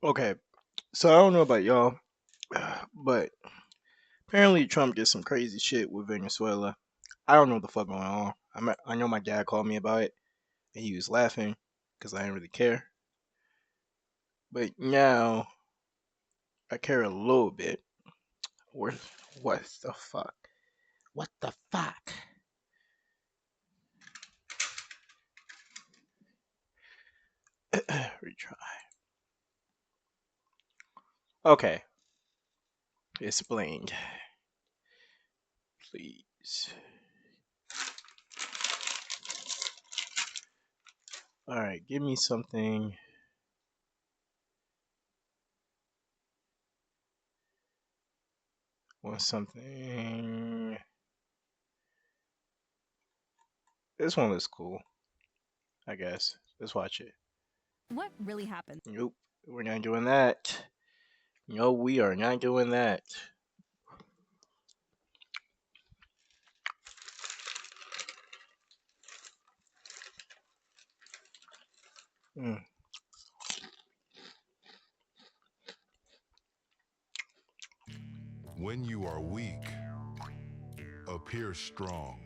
Okay, so I don't know about y'all, but apparently Trump did some crazy shit with Venezuela. I don't know what the fuck going on. I know my dad called me about it, and he was laughing because I didn't really care. But now I care a little bit. What? What the fuck? What the fuck? Retry. Okay, explained. Please. All right, give me something. Want something? This one is cool. I guess. Let's watch it. What really happened? Nope, we're not doing that. No, we are not doing that. Mm. When you are weak, appear strong.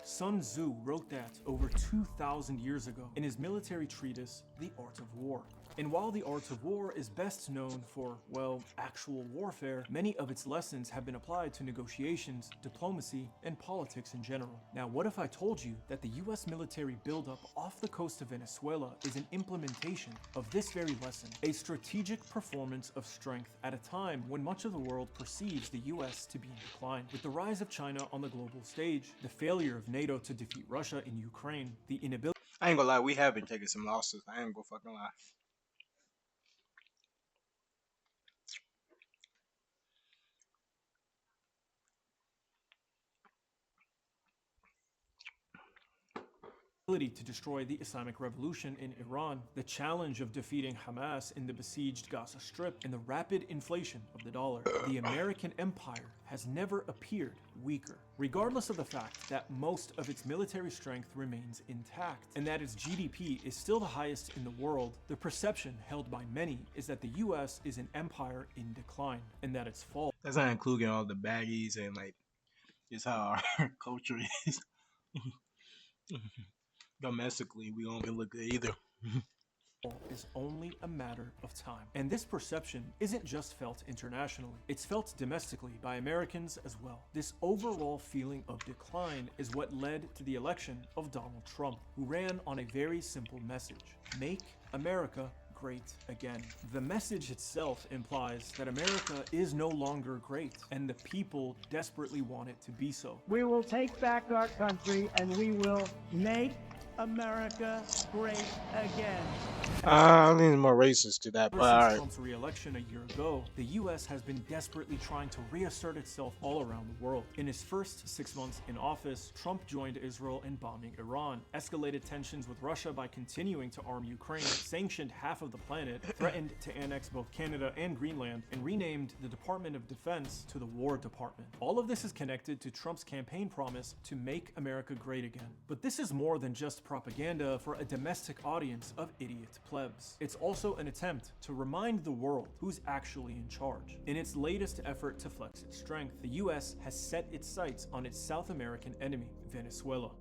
Sun Tzu wrote that over 2,000 years ago in his military treatise, The Art of War. And while the art of war is best known for, well, actual warfare, many of its lessons have been applied to negotiations, diplomacy, and politics in general. Now, what if I told you that the US military buildup off the coast of Venezuela is an implementation of this very lesson, a strategic performance of strength at a time when much of the world perceives the US to be in decline? With the rise of China on the global stage, the failure of NATO to defeat Russia in Ukraine, the inability I ain't gonna lie, we have been taking some losses. I ain't gonna fucking lie. to destroy the Islamic Revolution in Iran, the challenge of defeating Hamas in the besieged Gaza Strip, and the rapid inflation of the dollar, the American empire has never appeared weaker, regardless of the fact that most of its military strength remains intact, and that its GDP is still the highest in the world. The perception held by many is that the US is an empire in decline, and that its fall That's not including all the baggies and like just how our culture is. Domestically, we don't look good either. is only a matter of time. And this perception isn't just felt internationally, it's felt domestically by Americans as well. This overall feeling of decline is what led to the election of Donald Trump, who ran on a very simple message: make America great again. The message itself implies that America is no longer great, and the people desperately want it to be so. We will take back our country and we will make America great again. I need more racist to that, Ever but since alright. Trump's re-election a year ago, the US has been desperately trying to reassert itself all around the world. In his first 6 months in office, Trump joined Israel in bombing Iran, escalated tensions with Russia by continuing to arm Ukraine, sanctioned half of the planet, threatened to annex both Canada and Greenland, and renamed the Department of Defense to the War Department. All of this is connected to Trump's campaign promise to make America great again. But this is more than just propaganda for a domestic audience of idiot plebs. It's also an attempt to remind the world who's actually in charge. In its latest effort to flex its strength, the US has set its sights on its South American enemy, Venezuela.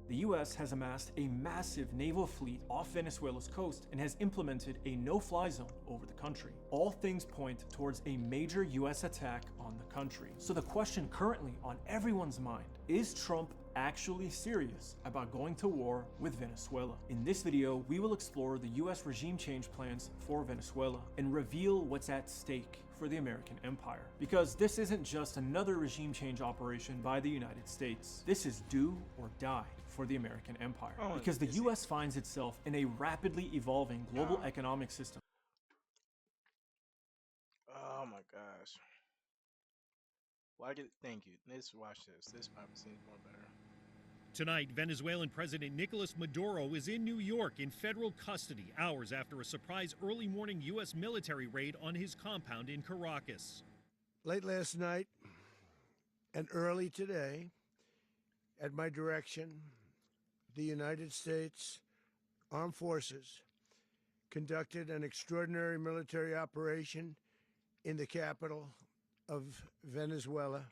The US has amassed a massive naval fleet off Venezuela's coast and has implemented a no-fly zone over the country. All things point towards a major US attack on the country. So the question currently on everyone's mind is: Trump actually serious about going to war with Venezuela? In this video, we will explore the US regime change plans for Venezuela and reveal what's at stake for the American empire. Because this isn't just another regime change operation by the United States. This is do or die for the American empire. Oh, Because the is it? US finds itself in a rapidly evolving global economic system. Oh my gosh. Why did? Thank you. Let's watch this. This probably seems more better. Tonight, Venezuelan President Nicolas Maduro is in New York in federal custody hours after a surprise early morning U.S. military raid on his compound in Caracas. Late last night and early today, at my direction, the United States Armed Forces conducted an extraordinary military operation in the capital of Venezuela.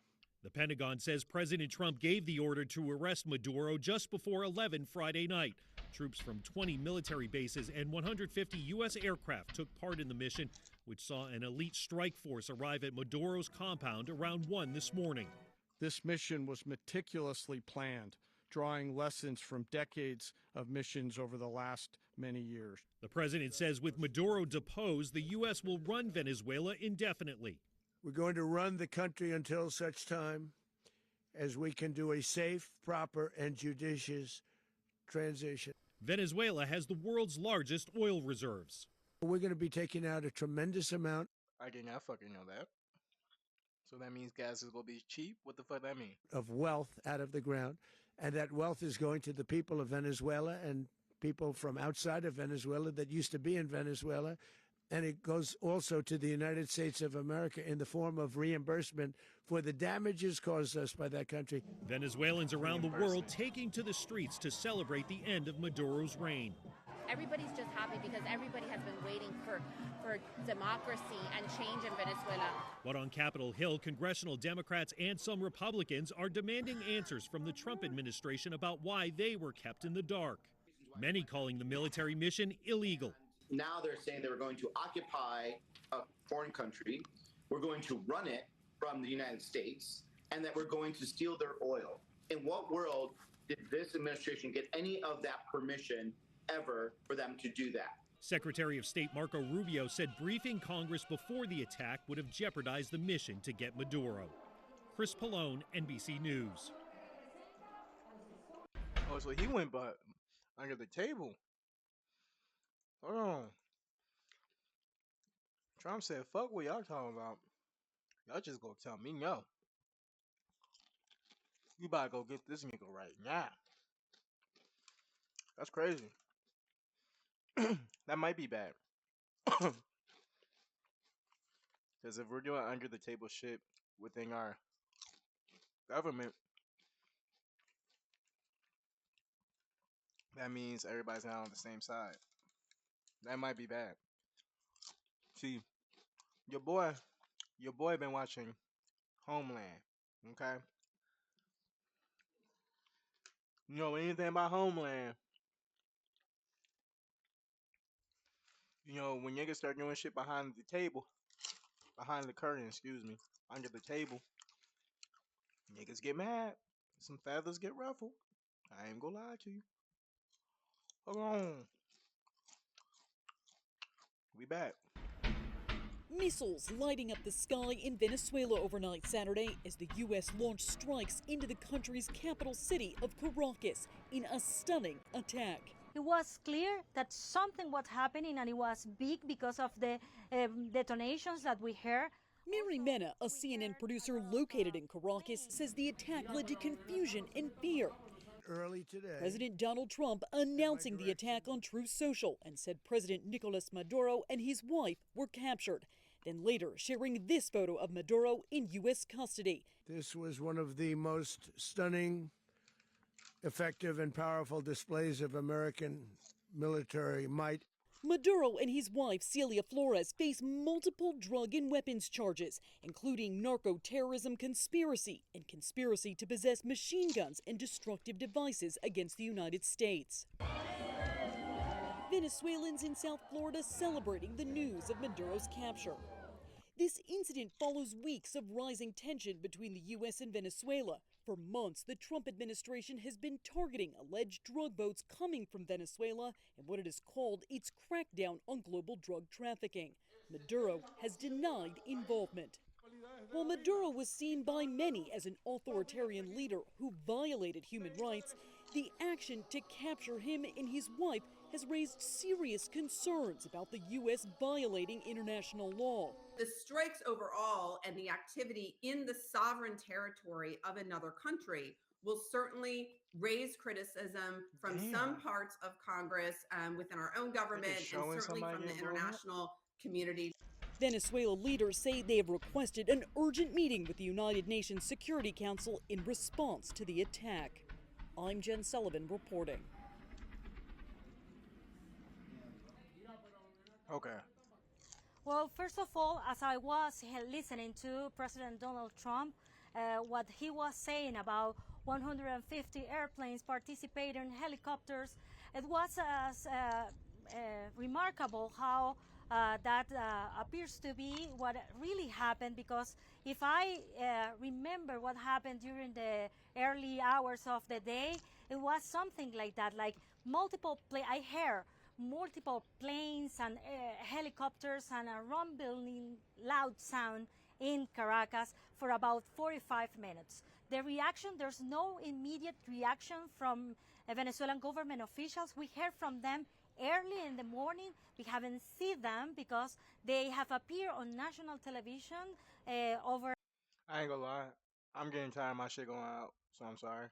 The Pentagon says President Trump gave the order to arrest Maduro just before 11 Friday night. Troops from 20 military bases and 150 U.S. aircraft took part in the mission, which saw an elite strike force arrive at Maduro's compound around 1 this morning. This mission was meticulously planned, drawing lessons from decades of missions over the last many years. The president says with Maduro deposed, the U.S. will run Venezuela indefinitely. We're going to run the country until such time as we can do a safe, proper, and judicious transition. Venezuela has the world's largest oil reserves. We're going to be taking out a tremendous amount I did not fucking know that. So that means gas is gonna be cheap? What the fuck that mean? of wealth out of the ground, and that wealth is going to the people of Venezuela and people from outside of Venezuela that used to be in Venezuela. And it goes also to the United States of America in the form of reimbursement for the damages caused us by that country. Venezuelans around the world taking to the streets to celebrate the end of Maduro's reign. Everybody's just happy because everybody has been waiting for democracy and change in Venezuela. But on Capitol Hill, congressional Democrats and some Republicans are demanding answers from the Trump administration about why they were kept in the dark. Many calling the military mission illegal. Now they're saying they were going to occupy a foreign country, we're going to run it from the United States, and that we're going to steal their oil. In what world did this administration get any of that permission ever for them to do that? Secretary of State Marco Rubio said briefing Congress before the attack would have jeopardized the mission to get Maduro. Chris Pallone, NBC News. Oh, so he went but under the table. Hold on. Trump said, fuck what y'all talking about. Y'all just gonna tell me no. You about to go get this nigga right now. That's crazy. That might be bad. Because if we're doing under the table shit within our government, that means everybody's not on the same side. That might be bad. See, your boy been watching Homeland, okay? You know anything about Homeland? You know, when niggas start doing shit behind the table, behind the curtain, excuse me, under the table, niggas get mad. Some feathers get ruffled. I ain't gonna lie to you. Hold on. We back. Missiles lighting up the sky in Venezuela overnight Saturday as the U.S. launched strikes into the country's capital city of Caracas in a stunning attack. It was clear that something was happening, and it was big because of the detonations that we heard. Mary Mena, a CNN producer located in Caracas, says the attack led to confusion and fear. Early today, President Donald Trump announcing the attack on Truth Social and said President Nicolas Maduro and his wife were captured. Then later sharing this photo of Maduro in U.S. custody. this was one of the most stunning, effective, and powerful displays of American military might. Maduro and his wife, Celia Flores, face multiple drug and weapons charges, including narco-terrorism conspiracy and conspiracy to possess machine guns and destructive devices against the United States. Venezuelans in South Florida celebrating the news of Maduro's capture. This incident follows weeks of rising tension between the U.S. and Venezuela. For months, the Trump administration has been targeting alleged drug boats coming from Venezuela and what it has called its crackdown on global drug trafficking. Maduro has denied involvement. While Maduro was seen by many as an authoritarian leader who violated human rights, the action to capture him and his wife has raised serious concerns about the U.S. violating international law. The strikes overall and the activity in the sovereign territory of another country will certainly raise criticism from some parts of Congress, within our own government, and certainly from the international community. Venezuela leaders say they have requested an urgent meeting with the United Nations Security Council in response to the attack. I'm Jen Sullivan reporting. Okay. Well, first of all, as I was listening to President Donald Trump, what he was saying about 150 airplanes participating, helicopters, it was remarkable how that appears to be what really happened, because if I remember what happened during the early hours of the day, it was something like that, like I hear multiple planes and helicopters and a rumbling loud sound in Caracas for about 45 minutes. The reaction, there's no immediate reaction from Venezuelan government officials. We heard from them early in the morning. We haven't seen them because they have appeared on national television over. I ain't gonna lie. I'm getting tired of my shit going out, so I'm sorry.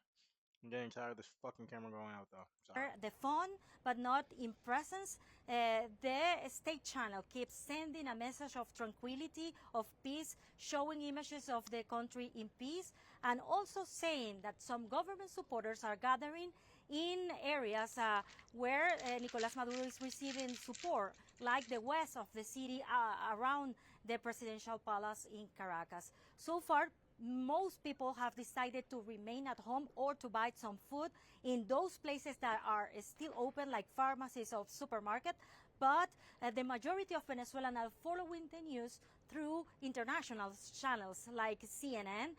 I'm getting tired of this fucking camera going out, though. Sorry. The phone, but not in presence. The state channel keeps sending a message of tranquility, of peace, showing images of the country in peace, and also saying that some government supporters are gathering in areas where Nicolas Maduro is receiving support, like the west of the city around the presidential palace in Caracas. So far, most people have decided to remain at home or to buy some food in those places that are still open, like pharmacies or supermarket. But the majority of Venezuelans are following the news through international channels like CNN.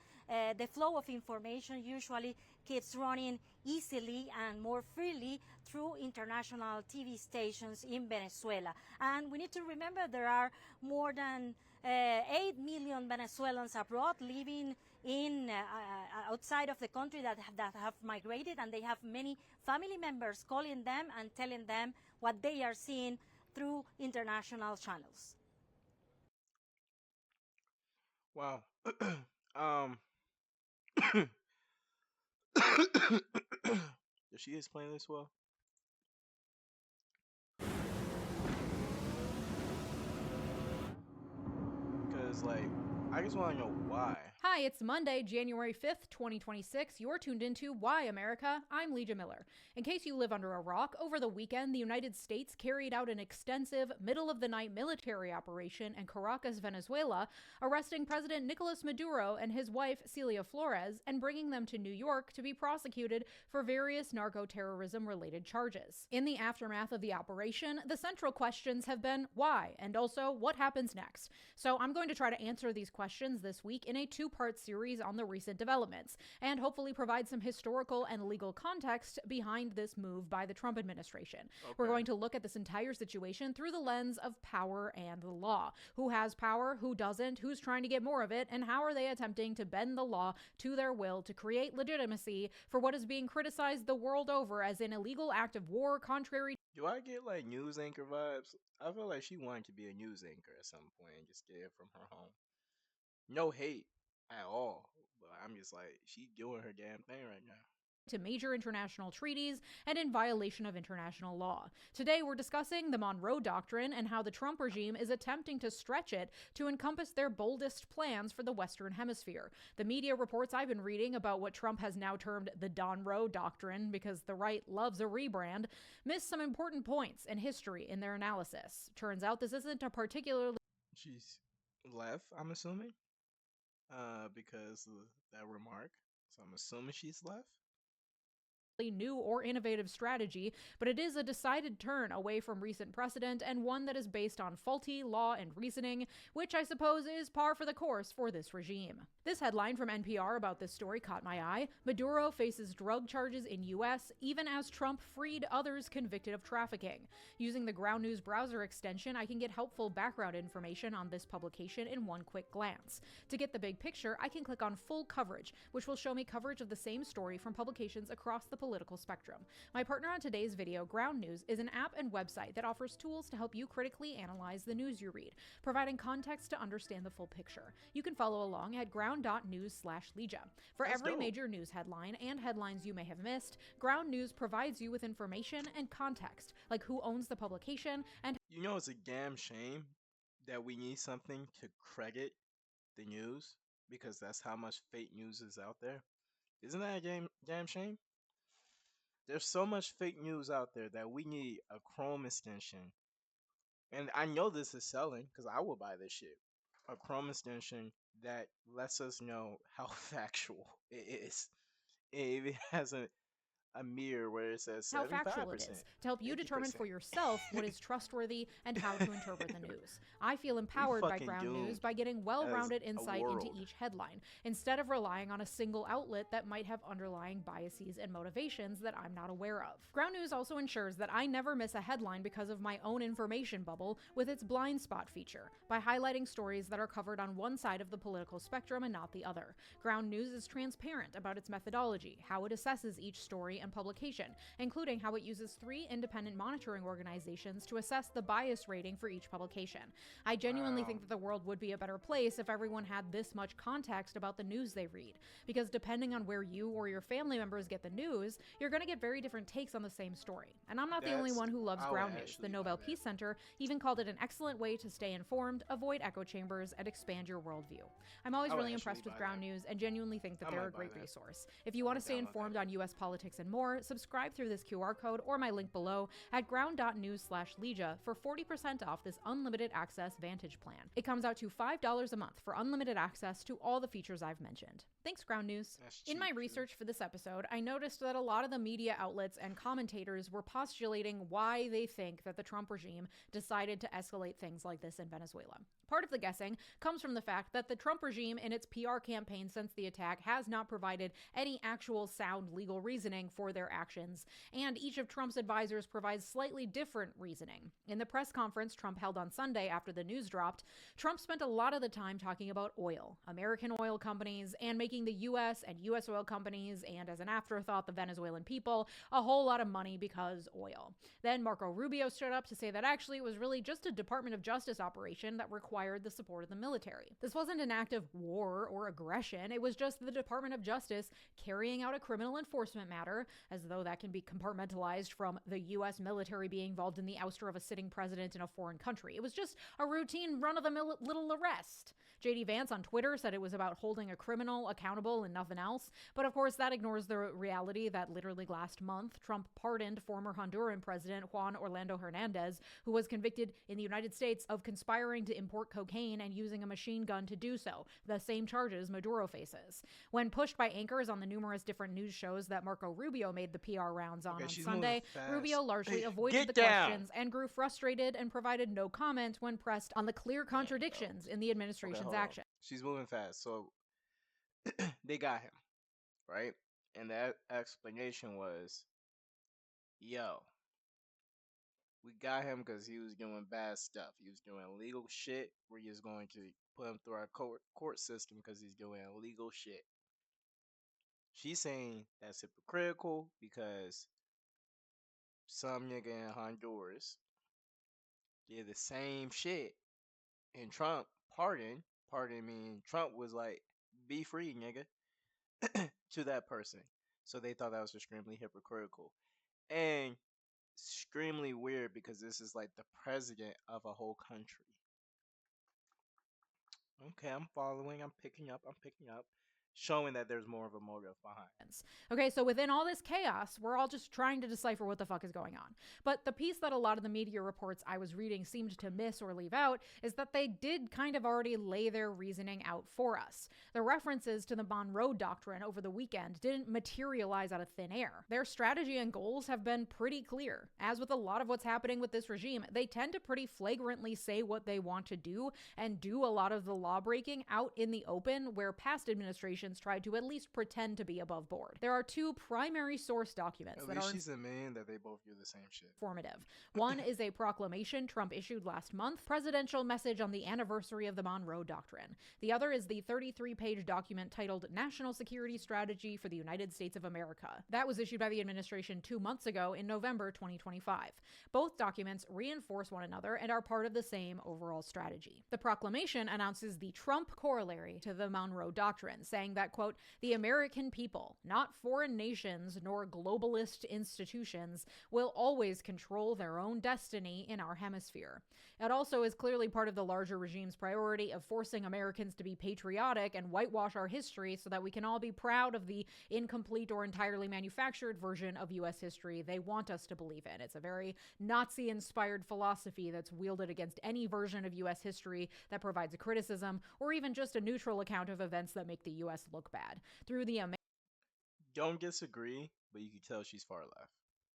The flow of information usually keeps running easily and more freely through international TV stations in Venezuela. And we need to remember there are more than 8 million Venezuelans abroad living in outside of the country that have migrated, and they have many family members calling them and telling them what they are seeing through international channels. Wow. Did she explain this well? Because, like, I just want to know why. Hi, it's Monday, January 5th, 2026. You're tuned into Why America. I'm Legia Miller. In case you live under a rock, over the weekend, the United States carried out an extensive middle-of-the-night military operation in Caracas, Venezuela, arresting President Nicolas Maduro and his wife, Celia Flores, and bringing them to New York to be prosecuted for various narco-terrorism-related charges. In the aftermath of the operation, the central questions have been why, and also what happens next. So I'm going to try to answer these questions this week in a two-part series on the recent developments, and hopefully provide some historical and legal context behind this move by the Trump administration. Okay. We're going to look at this entire situation through the lens of power and the law. Who has power, who doesn't, who's trying to get more of it, and how are they attempting to bend the law to their will to create legitimacy for what is being criticized the world over as an illegal act of war contrary. Do I get like news anchor vibes? I feel like she wanted to be a news anchor at some point and just get it from her home. No hate at all, but I'm just like, she doing her damn thing right now. To major international treaties and in violation of international law. Today, we're discussing the Monroe Doctrine and how the Trump regime is attempting to stretch it to encompass their boldest plans for the Western Hemisphere. The media reports I've been reading about what Trump has now termed the Don Roe Doctrine, because the right loves a rebrand, miss some important points in history in their analysis. Turns out this isn't a particularly... She's left, I'm assuming, because of that remark. So I'm assuming she's left. New or innovative strategy, but it is a decided turn away from recent precedent and one that is based on faulty law and reasoning, which I suppose is par for the course for this regime. This headline from NPR about this story caught my eye. Maduro faces drug charges in U.S. even as Trump freed others convicted of trafficking. Using the Ground News browser extension, I can get helpful background information on this publication in one quick glance. To get the big picture, I can click on full coverage, which will show me coverage of the same story from publications across the political spectrum. My partner on today's video, Ground News, is an app and website that offers tools to help you critically analyze the news you read, providing context to understand the full picture. You can follow along at ground.news/Legia. For every major news headline and headlines you may have missed, Ground News provides you with information and context, like who owns the publication and... You know, it's a damn shame that we need something to credit the news, because that's how much fake news is out there. Isn't that a damn shame? There's so much fake news out there that we need a Chrome extension And I know this is selling because I will buy this shit. A Chrome extension that lets us know how factual it is. It even has a mirror where it says how 75%, factual it is to help you determine 50%. for yourself what is trustworthy and how to interpret the news. I feel We empowered by fucking ground news doomed by getting as well-rounded a insight into world. each headline, instead of relying on a single outlet that might have underlying biases and motivations that I'm not aware of. Ground news also ensures that I never miss a headline because of my own information bubble with its blind spot feature, by highlighting stories that are covered on one side of the political spectrum and not the other. Ground news is transparent about its methodology, how it assesses each story and publication, including how it uses 3 independent monitoring organizations to assess the bias rating for each publication. I genuinely think that the world would be a better place if everyone had this much context about the news they read, because depending on where you or your family members get the news, you're going to get very different takes on the same story. And I'm not the only one who loves ground news. The Nobel Peace Center even called it an excellent way to stay informed, avoid echo chambers, and expand your worldview. I'm always really impressed with ground news and genuinely think that they're a great resource. If you want to stay informed on US politics and more, subscribe through this QR code or my link below at ground.news/Legia for 40% off this unlimited access Vantage plan. It comes out to $5 a month for unlimited access to all the features I've mentioned. Thanks, Ground News. In my research for this episode, I noticed that a lot of the media outlets and commentators were postulating why they think that the Trump regime decided to escalate things like this in Venezuela. Part of the guessing comes from the fact that the Trump regime in its PR campaign since the attack has not provided any actual sound legal reasoning for their actions, and each of Trump's advisors provides slightly different reasoning. In the press conference Trump held on Sunday after the news dropped, Trump spent a lot of the time talking about oil, American oil companies, and making the U.S. and U.S. oil companies, and as an afterthought, the Venezuelan people, a whole lot of money because oil. Then Marco Rubio stood up to say that actually it was really just a Department of Justice operation that required the support of the military. This wasn't an act of war or aggression, it was just the Department of Justice carrying out a criminal enforcement matter, as though that can be compartmentalized from the U.S. military being involved in the ouster of a sitting president in a foreign country. It was just a routine run-of-the-mill little arrest. J.D. Vance on Twitter said it was about holding a criminal accountable and nothing else, but of course that ignores the reality that literally last month, Trump pardoned former Honduran President Juan Orlando Hernandez, who was convicted in the United States of conspiring to import cocaine and using a machine gun to do so, the same charges Maduro faces. When pushed by anchors on the numerous different news shows that Marco Rubio made the PR rounds on Sunday, Rubio largely avoided the questions and grew frustrated and provided no comment when pressed on the clear contradictions in the administration's action. She's moving fast. So they got him, right? And that explanation was, yo, we got him because he was doing bad stuff. He was doing illegal shit. We're just going to put him through our court system because he's doing illegal shit. She's saying that's hypocritical because some nigga in Honduras did the same shit, and Trump pardon mean Trump was like, be free, nigga, to that person. So they thought that was extremely hypocritical and extremely weird because this is like the president of a whole country. Okay, I'm following. I'm picking up. Showing that there's more of a motive behind. Okay, so within all this chaos, we're all just trying to decipher what the fuck is going on. But the piece that a lot of the media reports I was reading seemed to miss or leave out is that they did kind of already lay their reasoning out for us. The references to the Monroe Doctrine over the weekend didn't materialize out of thin air. Their strategy and goals have been pretty clear. As with a lot of what's happening with this regime, they tend to pretty flagrantly say what they want to do and do a lot of the law breaking out in the open, where past administrations tried to at least pretend to be above board. There are 2 primary source documents that are she's admitting that they both do the same shit. Informative. One is a proclamation Trump issued last month, presidential message on the anniversary of the Monroe Doctrine. The other is the 33-page document titled National Security Strategy for the United States of America. That was issued by the administration 2 months ago in November 2025. Both documents reinforce one another and are part of the same overall strategy. The proclamation announces the Trump corollary to the Monroe Doctrine, saying saying that, quote, the American people, not foreign nations nor globalist institutions, will always control their own destiny in our hemisphere. It also is clearly part of the larger regime's priority of forcing Americans to be patriotic and whitewash our history so that we can all be proud of the incomplete or entirely manufactured version of U.S. history they want us to believe in. It's a very Nazi-inspired philosophy that's wielded against any version of U.S. history that provides a criticism or even just a neutral account of events that make the U.S. look bad. Through the Don't disagree, but you can tell she's far left.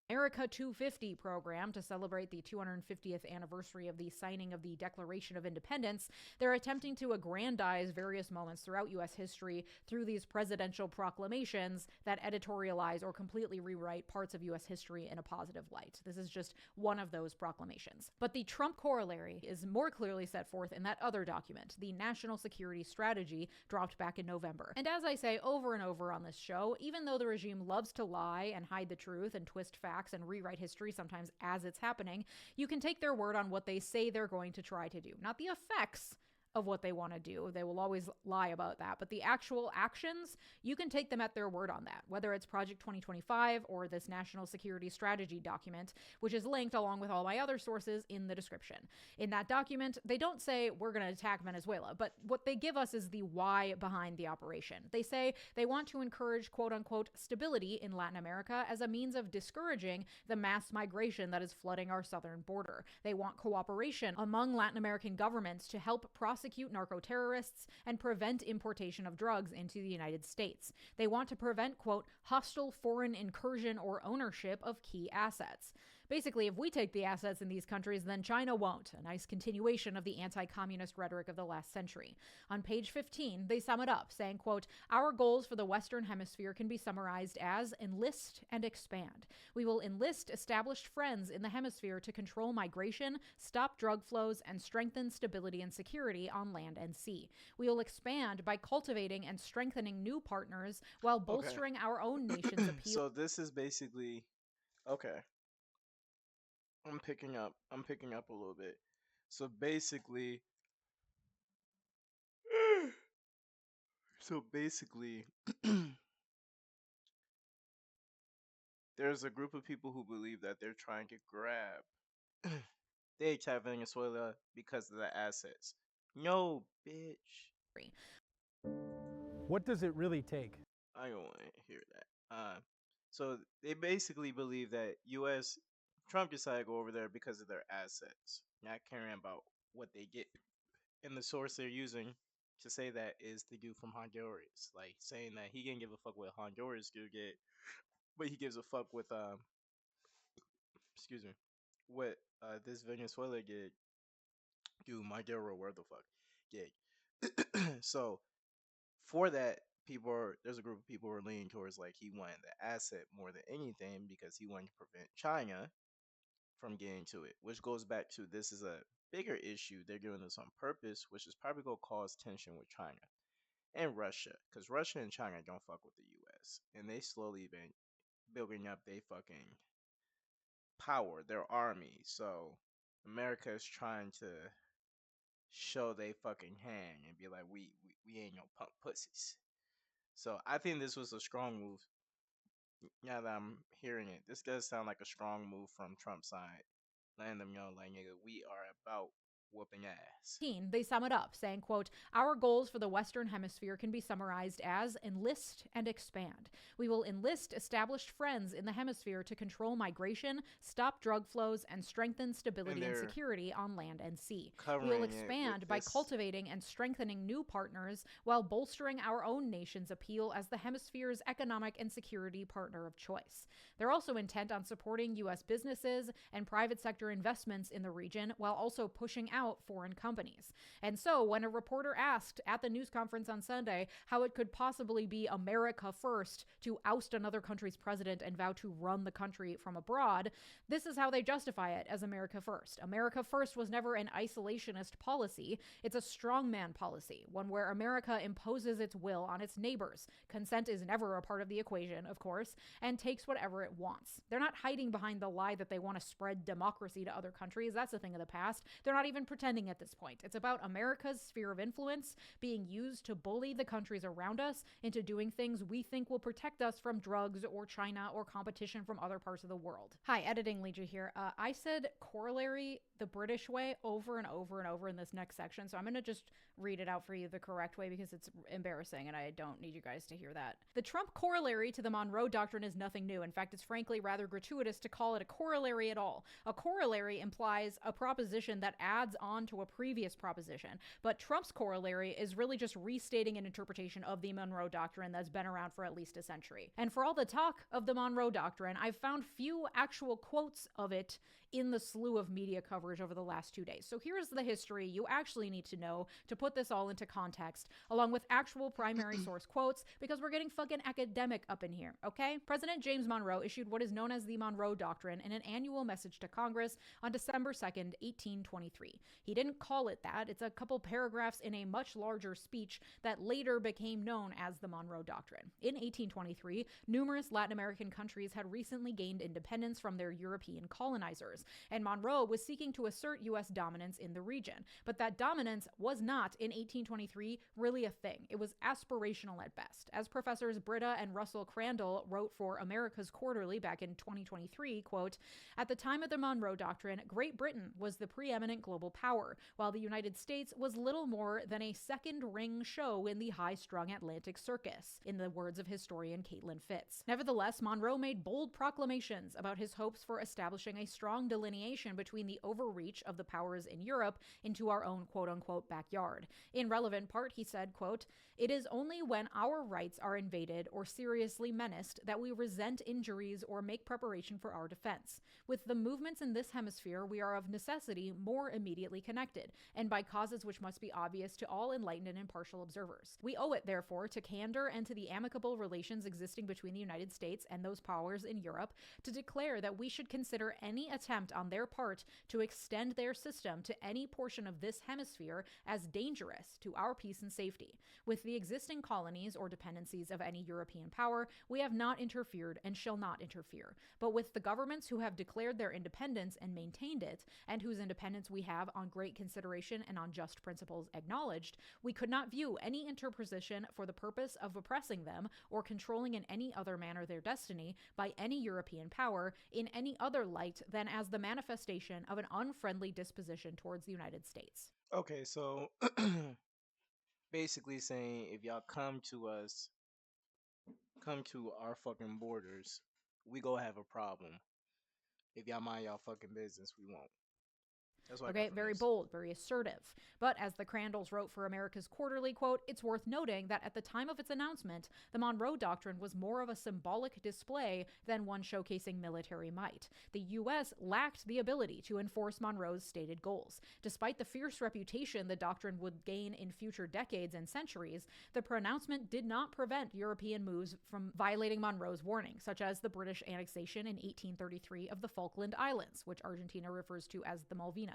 America 250 program to celebrate the 250th anniversary of the signing of the Declaration of Independence, they're attempting to aggrandize various moments throughout U.S. history through these presidential proclamations that editorialize or completely rewrite parts of U.S. history in a positive light. This is just one of those proclamations. But the Trump corollary is more clearly set forth in that other document, the National Security Strategy, dropped back in November. And as I say over and over on this show, even though the regime loves to lie and hide the truth and twist facts and rewrite history sometimes as it's happening, you can take their word on what they say they're going to try to do, not the effects of what they want to do. They will always lie about that. But the actual actions, you can take them at their word on that, whether it's Project 2025 or this National Security Strategy document, which is linked along with all my other sources in the description. In that document, they don't say we're going to attack Venezuela, but what they give us is the why behind the operation. They say they want to encourage quote unquote stability in Latin America as a means of discouraging the mass migration that is flooding our southern border. They want cooperation among Latin American governments to help prosecute narco-terrorists and prevent importation of drugs into the United States. They want to prevent, quote, hostile foreign incursion or ownership of key assets. Basically, if we take the assets in these countries, then China won't. A nice continuation of the anti-communist rhetoric of the last century. On page 15, they sum it up, saying, quote, our goals for the Western Hemisphere can be summarized as enlist and expand. We will enlist established friends in the hemisphere to control migration, stop drug flows, and strengthen stability and security on land and sea. We will expand by cultivating and strengthening new partners while bolstering our own nation's appeal. So this is basically, okay. I'm picking up a little bit. So basically there's a group of people who believe that they're trying to grab they attack Venezuela because of the assets. No, bitch. What does it really take? I don't want to hear that. So they basically believe that Trump decided to go over there because of their assets, not caring about what they get. And the source they're using to say that is the dude from Honduras, like saying that he didn't give a fuck what Honduras do get, but he gives a fuck with excuse me, what this Venezuela gig do Maduro where the fuck gig. So for that, there's a group of people who are leaning towards like he wanted the asset more than anything because he wanted to prevent China from getting to it, which goes back to this is a bigger issue. They're doing this on purpose, which is probably going to cause tension with China and Russia, because Russia and China don't fuck with the U.S. and they slowly been building up their fucking power, their army. So America is trying to show they fucking hand and be like, we ain't no punk pussies. So I think this was a strong move. Now that I'm hearing it, this does sound like a strong move from Trump's side. Letting them know, like, nigga, we are about whooping ass. They sum it up, saying, quote, our goals for the Western Hemisphere can be summarized as enlist and expand. We will enlist established friends in the hemisphere to control migration, stop drug flows, and strengthen stability and security on land and sea. We will expand by cultivating and strengthening new partners while bolstering our own nation's appeal as the hemisphere's economic and security partner of choice. They're also intent on supporting U.S. businesses and private sector investments in the region while also pushing out foreign companies. And so when a reporter asked at the news conference on Sunday how it could possibly be America first to oust another country's president and vow to run the country from abroad, this is how they justify it as America first. America first was never an isolationist policy. It's a strongman policy, one where America imposes its will on its neighbors. Consent is never a part of the equation, of course, and takes whatever it wants. They're not hiding behind the lie that they want to spread democracy to other countries. That's a thing of the past. They're not even pretending at this point. It's about America's sphere of influence being used to bully the countries around us into doing things we think will protect us from drugs or China or competition from other parts of the world. Hi, editing Legia here. I said corollary the British way over and over and over in this next section, so I'm going to just read it out for you the correct way because it's embarrassing and I don't need you guys to hear that. The Trump corollary to the Monroe Doctrine is nothing new. In fact, it's frankly rather gratuitous to call it a corollary at all. A corollary implies a proposition that adds on to a previous proposition, but Trump's corollary is really just restating an interpretation of the Monroe Doctrine that's been around for at least a century. And for all the talk of the Monroe Doctrine, I've found few actual quotes of it in the slew of media coverage over the last 2 days. So here's the history you actually need to know to put this all into context, along with actual primary source quotes, because we're getting fucking academic up in here, okay? President James Monroe issued what is known as the Monroe Doctrine in an annual message to Congress on December 2nd, 1823. He didn't call it that. It's a couple paragraphs in a much larger speech that later became known as the Monroe Doctrine. In 1823, numerous Latin American countries had recently gained independence from their European colonizers, and Monroe was seeking to assert U.S. dominance in the region. But that dominance was not, in 1823, really a thing. It was aspirational at best. As Professors Britta and Russell Crandall wrote for America's Quarterly back in 2023, quote, "At the time of the Monroe Doctrine, Great Britain was the preeminent global power, while the United States was little more than a second-ring show in the high-strung Atlantic circus," in the words of historian Caitlin Fitz. Nevertheless, Monroe made bold proclamations about his hopes for establishing a strong delineation between the overreach of the powers in Europe into our own quote-unquote backyard. In relevant part, he said, quote, "It is only when our rights are invaded or seriously menaced that we resent injuries or make preparation for our defense. With the movements in this hemisphere, we are of necessity more immediately connected, and by causes which must be obvious to all enlightened and impartial observers. We owe it, therefore, to candor and to the amicable relations existing between the United States and those powers in Europe to declare that we should consider any attempt on their part to extend their system to any portion of this hemisphere as dangerous to our peace and safety. With the existing colonies or dependencies of any European power, we have not interfered and shall not interfere. But with the governments who have declared their independence and maintained it, and whose independence we have on great consideration and on just principles acknowledged, we could not view any interposition for the purpose of oppressing them or controlling in any other manner their destiny by any European power in any other light than as the manifestation of an unfriendly disposition towards the United States." Okay, so basically saying if y'all come to us, come to our fucking borders, we go have a problem. If y'all mind y'all fucking business, we won't. That's what I got Okay, from very this. bold, very assertive. But as the Crandalls wrote for America's Quarterly, quote, "It's worth noting that at the time of its announcement, the Monroe Doctrine was more of a symbolic display than one showcasing military might. The U.S. lacked the ability to enforce Monroe's stated goals. Despite the fierce reputation the doctrine would gain in future decades and centuries, the pronouncement did not prevent European moves from violating Monroe's warning, such as the British annexation in 1833 of the Falkland Islands, which Argentina refers to as the Malvinas,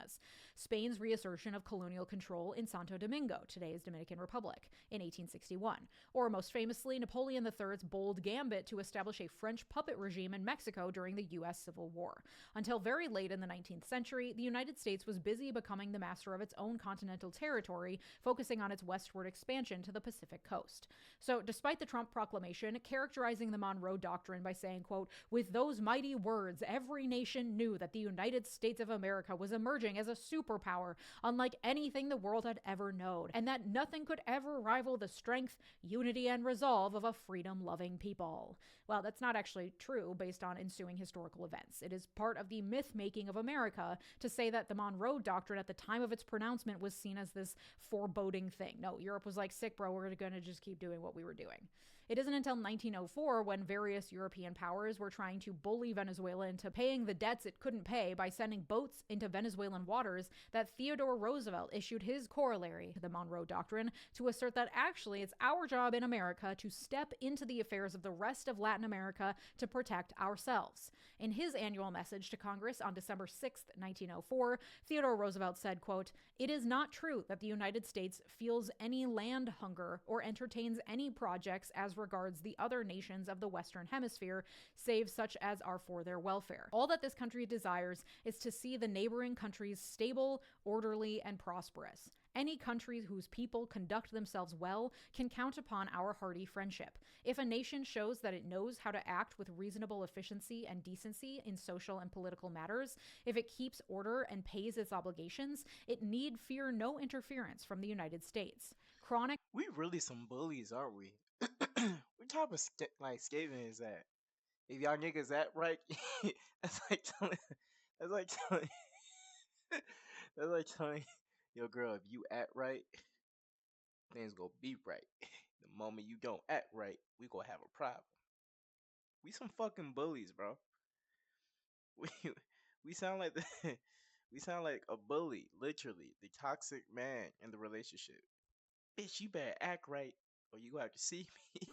Spain's reassertion of colonial control in Santo Domingo, today's Dominican Republic, in 1861, or most famously, Napoleon III's bold gambit to establish a French puppet regime in Mexico during the U.S. Civil War. Until very late in the 19th century, the United States was busy becoming the master of its own continental territory, focusing on its westward expansion to the Pacific coast. So, despite the Trump proclamation characterizing the Monroe Doctrine by saying, quote, "With those mighty words, every nation knew that the United States of America was emerging as a superpower unlike anything the world had ever known, and that nothing could ever rival the strength, unity, and resolve of a freedom-loving people." Well, that's not actually true based on ensuing historical events. It is part of the myth-making of America to say that the Monroe Doctrine at the time of its pronouncement was seen as this foreboding thing. No, Europe was like, sick, bro, we're going to just keep doing what we were doing. It isn't until 1904, when various European powers were trying to bully Venezuela into paying the debts it couldn't pay by sending boats into Venezuelan waters, that Theodore Roosevelt issued his corollary to the Monroe Doctrine to assert that actually it's our job in America to step into the affairs of the rest of Latin America to protect ourselves. In his annual message to Congress on December 6, 1904, Theodore Roosevelt said, quote, "It is not true that the United States feels any land hunger or entertains any projects as regards the other nations of the Western Hemisphere, save such as are for their welfare. All that this country desires is to see the neighboring countries stable, orderly, and prosperous. Any country whose people conduct themselves well can count upon our hearty friendship. If a nation shows that it knows how to act with reasonable efficiency and decency in social and political matters, if it keeps order and pays its obligations, it need fear no interference from the United States. Chronic We really some bullies, aren't we? What type of scathing is that? If y'all niggas act right, that's like telling, that's like telling, that's like telling yo girl, if you act right, things gonna be right. The moment you don't act right, we gonna have a problem. We some fucking bullies, bro. We we sound like the we sound like a bully, literally the toxic man in the relationship. Bitch, you better act right, or you gonna have to see me.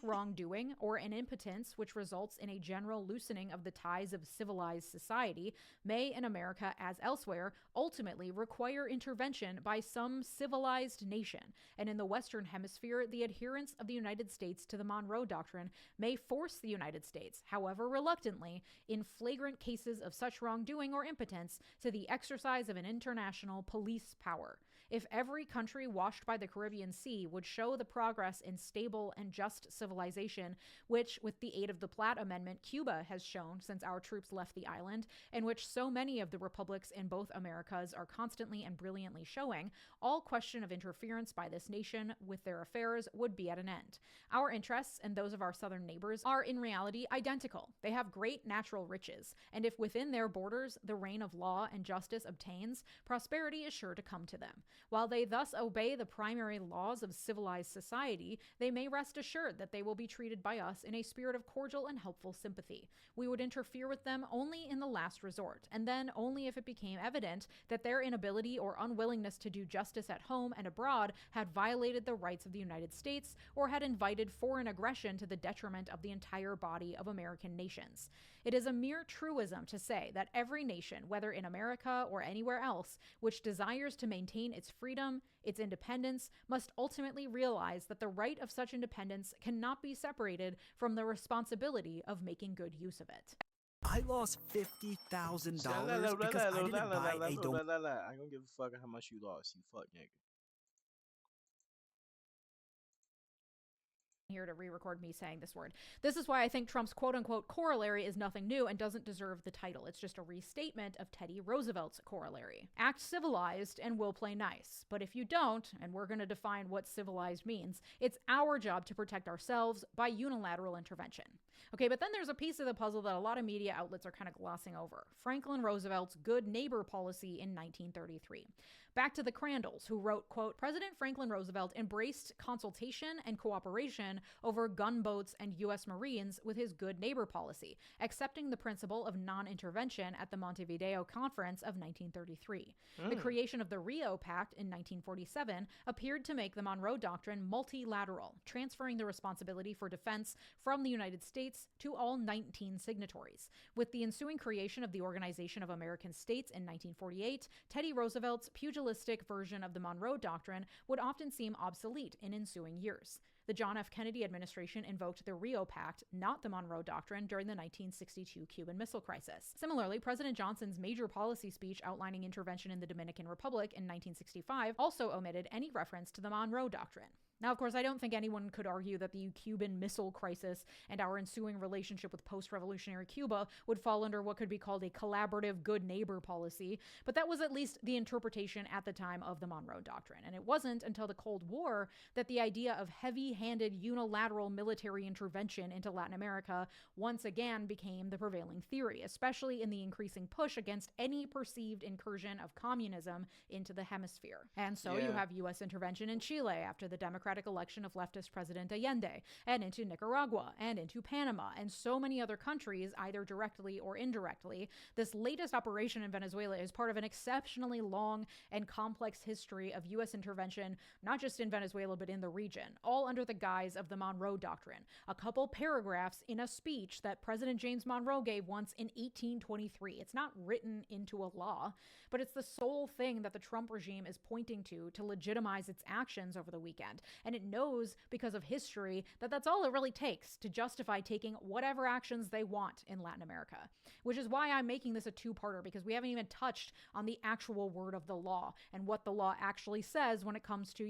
wrongdoing or an impotence which results in a general loosening of the ties of civilized society may, in America as elsewhere, ultimately require intervention by some civilized nation. And in the Western Hemisphere, the adherence of the United States to the Monroe Doctrine may force the United States, however reluctantly, in flagrant cases of such wrongdoing or impotence, to the exercise of an international police power. If every country washed by the Caribbean Sea would show the progress in stable and just civilization, which, with the aid of the Platt Amendment, Cuba has shown since our troops left the island, and which so many of the republics in both Americas are constantly and brilliantly showing, all question of interference by this nation with their affairs would be at an end. Our interests and those of our southern neighbors are in reality identical. They have great natural riches, and if within their borders the reign of law and justice obtains, prosperity is sure to come to them. While they thus obey the primary laws of civilized society, they may rest assured that they will be treated by us in a spirit of cordial and helpful sympathy. We would interfere with them only in the last resort, and then only if it became evident that their inability or unwillingness to do justice at home and abroad had violated the rights of the United States or had invited foreign aggression to the detriment of the entire body of American nations. It is a mere truism to say that every nation, whether in America or anywhere else, which desires to maintain its freedom, its independence, must ultimately realize that the right of such independence cannot be separated from the responsibility of making good use of it. I lost $50,000 because I didn't buy a I don't give a fuck how much you lost, you fuck nigga. Here to re-record me saying this word. This is why I think Trump's quote-unquote corollary is nothing new and doesn't deserve the title. It's just a restatement of Teddy Roosevelt's corollary. Act civilized and we'll play nice. But if you don't, and we're going to define what civilized means, it's our job to protect ourselves by unilateral intervention. Okay, but then there's a piece of the puzzle that a lot of media outlets are kind of glossing over. Franklin Roosevelt's good neighbor policy in 1933. Back to the Crandalls, who wrote, quote, President Franklin Roosevelt embraced consultation and cooperation over gunboats and U.S. Marines with his good neighbor policy, accepting the principle of non-intervention at the Montevideo Conference of 1933. The creation of the Rio Pact in 1947 appeared to make the Monroe Doctrine multilateral, transferring the responsibility for defense from the United States to all 19 signatories. With the ensuing creation of the Organization of American States in 1948, Teddy Roosevelt's pugilistic version of the Monroe Doctrine would often seem obsolete in ensuing years. The John F. Kennedy administration invoked the Rio Pact, not the Monroe Doctrine, during the 1962 Cuban Missile Crisis. Similarly, President Johnson's major policy speech outlining intervention in the Dominican Republic in 1965 also omitted any reference to the Monroe Doctrine. Now, of course, I don't think anyone could argue that the Cuban Missile Crisis and our ensuing relationship with post-revolutionary Cuba would fall under what could be called a collaborative good neighbor policy, but that was at least the interpretation at the time of the Monroe Doctrine. And it wasn't until the Cold War that the idea of heavy-handed unilateral military intervention into Latin America once again became the prevailing theory, especially in the increasing push against any perceived incursion of communism into the hemisphere. And so you have U.S. intervention in Chile after the Democratic election of leftist President Allende, and into Nicaragua, and into Panama, and so many other countries, either directly or indirectly. This latest operation in Venezuela is part of an exceptionally long and complex history of U.S. intervention, not just in Venezuela, but in the region, all under under the guise of the Monroe Doctrine, a couple paragraphs in a speech that President James Monroe gave once in 1823. It's not written into a law, but it's the sole thing that the Trump regime is pointing to legitimize its actions over the weekend. And it knows, because of history, that that's all it really takes to justify taking whatever actions they want in Latin America, which is why I'm making this a two-parter, because we haven't even touched on the actual word of the law and what the law actually says when it comes to,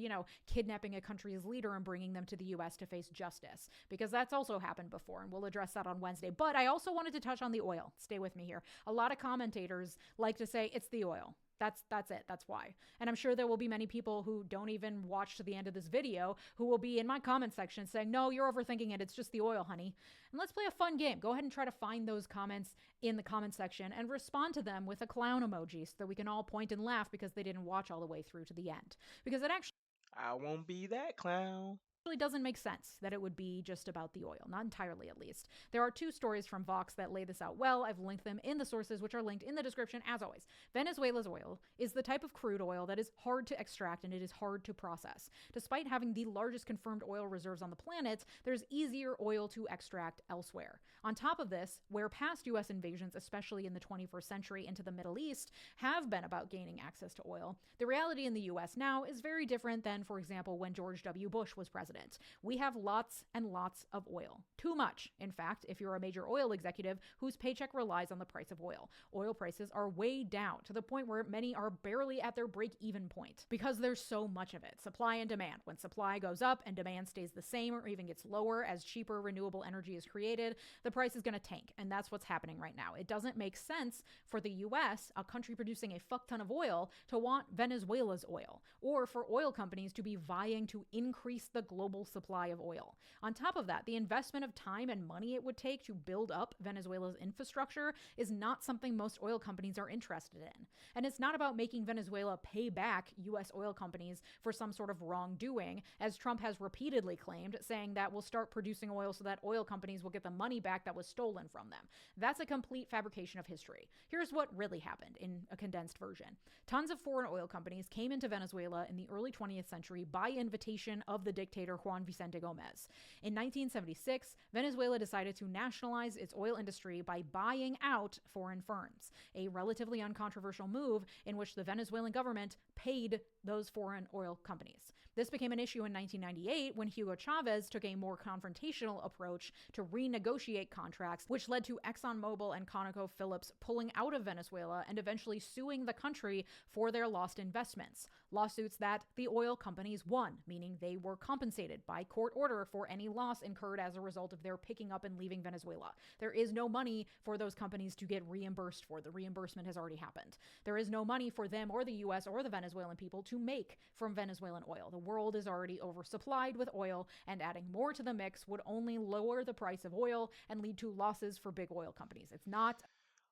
kidnapping a country's leader and bringing them to the U.S. to face justice, because that's also happened before, and we'll address that on Wednesday. But I also wanted to touch on the oil. Stay with me here. A lot of commentators like to say it's the oil. That's it. That's why. And I'm sure there will be many people who don't even watch to the end of this video who will be in my comment section saying, no, you're overthinking it. It's just the oil, honey. And let's play a fun game. Go ahead and try to find those comments in the comment section and respond to them with a clown emoji so that we can all point and laugh because they didn't watch all the way through to the end. Because it actually... I won't be that clown. Really doesn't make sense that it would be just about the oil, not entirely at least. There are two stories from Vox that lay this out well. I've linked them in the sources, which are linked in the description as always. Venezuela's oil is the type of crude oil that is hard to extract and it is hard to process. Despite having the largest confirmed oil reserves on the planet, there's easier oil to extract elsewhere. On top of this, where past US invasions, especially in the 21st century into the Middle East, have been about gaining access to oil, the reality in the US now is very different than, for example, when George W. Bush was president. We have lots and lots of oil. Too much, in fact, if you're a major oil executive whose paycheck relies on the price of oil. Oil prices are way down to the point where many are barely at their break-even point because there's so much of it. Supply and demand. When supply goes up and demand stays the same or even gets lower as cheaper renewable energy is created, the price is going to tank. And that's what's happening right now. It doesn't make sense for the US, a country producing a fuck ton of oil, to want Venezuela's oil, or for oil companies to be vying to increase the global supply of oil. On top of that, the investment of time and money it would take to build up Venezuela's infrastructure is not something most oil companies are interested in. And it's not about making Venezuela pay back US oil companies for some sort of wrongdoing, as Trump has repeatedly claimed, saying that we'll start producing oil so that oil companies will get the money back that was stolen from them. That's a complete fabrication of history. Here's what really happened in a condensed version. Tons of foreign oil companies came into Venezuela in the early 20th century by invitation of the dictator Juan Vicente Gomez. In 1976, Venezuela decided to nationalize its oil industry by buying out foreign firms, a relatively uncontroversial move in which the Venezuelan government paid those foreign oil companies. This became an issue in 1998 when Hugo Chavez took a more confrontational approach to renegotiate contracts, which led to ExxonMobil and ConocoPhillips pulling out of Venezuela and eventually suing the country for their lost investments. Lawsuits that the oil companies won, meaning they were compensated by court order for any loss incurred as a result of their picking up and leaving Venezuela. There is no money for those companies to get reimbursed for. The reimbursement has already happened. There is no money for them or the US or the Venezuelan people to make from Venezuelan oil. The world is already oversupplied with oil, and adding more to the mix would only lower the price of oil and lead to losses for big oil companies. It's not...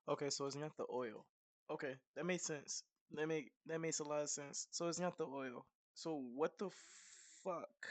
Okay, so it's not the oil. Okay, that makes sense. That makes a lot of sense. So it's not the oil. So what the fuck?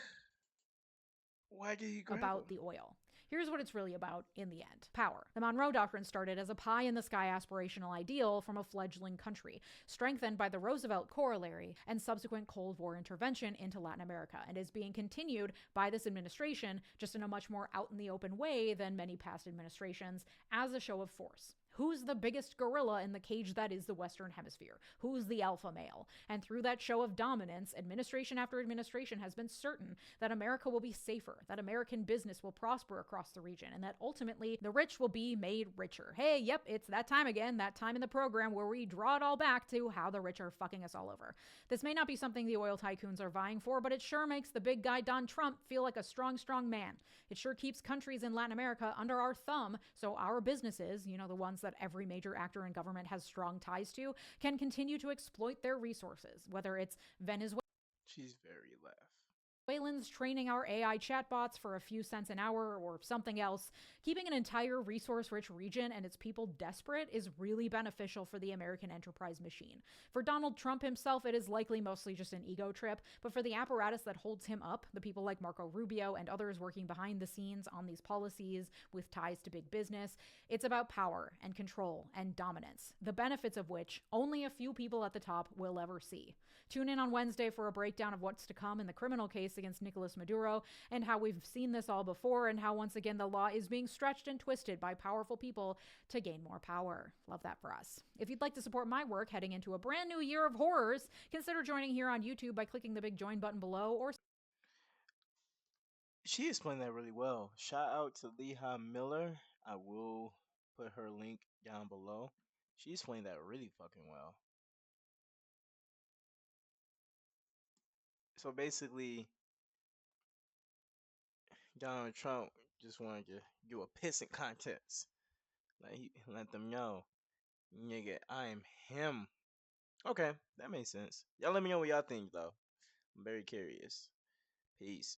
Why did he grab about him? the oil? Here's what it's really about in the end. Power. The Monroe Doctrine started as a pie-in-the-sky aspirational ideal from a fledgling country, strengthened by the Roosevelt Corollary and subsequent Cold War intervention into Latin America, and is being continued by this administration, just in a much more out-in-the-open way than many past administrations, as a show of force. Who's the biggest gorilla in the cage that is the Western Hemisphere? Who's the alpha male? And through that show of dominance, administration after administration has been certain that America will be safer, that American business will prosper across the region, and that ultimately the rich will be made richer. Hey, yep, it's that time again, that time in the program where we draw it all back to how the rich are fucking us all over. This may not be something the oil tycoons are vying for, but it sure makes the big guy Don Trump feel like a strong, strong man. It sure keeps countries in Latin America under our thumb, so our businesses, the ones that every major actor in government has strong ties to, can continue to exploit their resources, whether it's Venezuela. She's very left. Venezuelans training our AI chatbots for a few cents an hour or something else. Keeping an entire resource-rich region and its people desperate is really beneficial for the American enterprise machine. For Donald Trump himself, it is likely mostly just an ego trip, but for the apparatus that holds him up, the people like Marco Rubio and others working behind the scenes on these policies with ties to big business, it's about power and control and dominance, the benefits of which only a few people at the top will ever see. Tune in on Wednesday for a breakdown of what's to come in the criminal case case against Nicolas Maduro, and how we've seen this all before, and how once again the law is being stretched and twisted by powerful people to gain more power. Love that for us. If you'd like to support my work heading into a brand new year of horrors, consider joining here on YouTube by clicking the big join button below, or She explained that really well. Shout out to Leha Miller. I will put her link down below. She explained that really fucking well. So basically, Donald Trump just wanted to do a pissing contest. Like he let them know, nigga, I am him. Okay, that makes sense. Y'all let me know what y'all think though. I'm very curious. Peace.